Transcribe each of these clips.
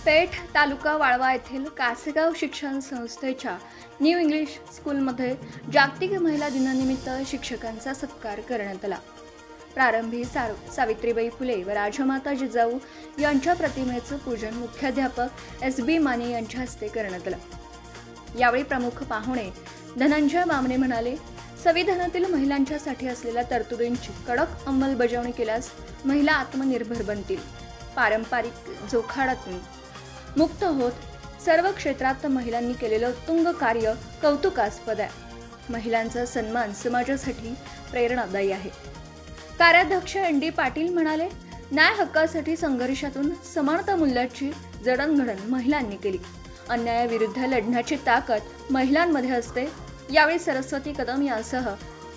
पेठ तालुका वाळवा येथील कासेगाव शिक्षण संस्थेच्या न्यू इंग्लिश स्कूलमध्ये जागतिक महिला दिनानिमित्त शिक्षकांचा सत्कार करण्यात आला। प्रारंभी सावित्रीबाई फुले व राजमाता जिजाऊ यांच्या प्रतिमेचे पूजन मुख्याध्यापक एस.बी. माने यांच्या हस्ते करण्यात आले। यावेळी प्रमुख पाहुणे धनंजय बामणे म्हणाले, संविधानातील महिलांच्यासाठी असलेल्या तरतुदींची कडक अंमलबजावणी केल्यास महिला आत्मनिर्भर बनतील। पारंपरिक जोखाडातून मुक्त होत सर्व क्षेत्रात महिलांनी केलेलं उत्तुंग कार्य कौतुकास्पद आहे। महिलांचा सन्मान समाजासाठी प्रेरणादायी आहे। कार्याध्यक्ष एन.डी. पाटील म्हणाले, न्याय हक्कासाठी संघर्षातून समानता मूल्याची जडणघडण महिलांनी केली। अन्यायाविरुद्ध लढण्याची ताकद महिलांमध्ये असते। यावेळी सरस्वती कदम यासह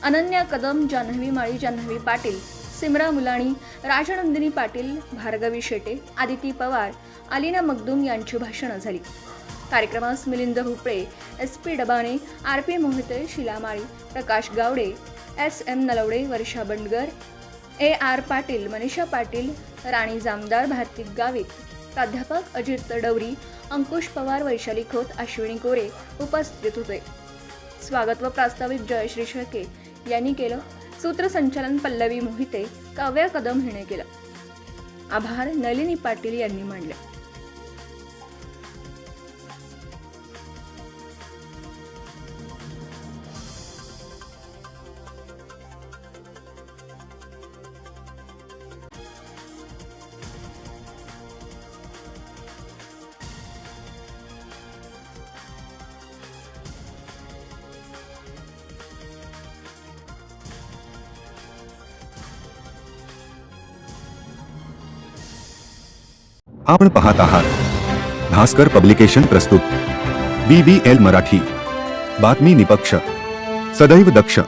अनन्या कदम, जान्हवी माळी, जान्हवी पाटील, सिमरा मुलाणी, राजनंदिनी पाटील, भार्गवी शेटे, आदिती पवार, अलिना मगदूम यांची भाषणे झाली। कार्यक्रमास मिलिंद भुपळे, एस.पी. डबाणे, आर.पी. मोहिते, शीला माळी, प्रकाश गावडे, एस.एम. नलवडे, वर्षा बंडगर, ए.आर. पाटील, मनीषा पाटील, राणी जामदार, भारती गावित, प्राध्यापक अजित डवरी, अंकुश पवार, वैशाली खोत, अश्विनी कोरे उपस्थित होते। स्वागत व प्रास्ताविक जयश्री शेळके यांनी केलं। सूत्रसंचालन पल्लवी मोहिते, काव्या कदम हिने केलं। आभार नलिनी पाटील यांनी मानले। आपण पाहत आहात भास्कर पब्लिकेशन प्रस्तुत BBL मराठी, बातमी निपक्ष, सदैव दक्ष।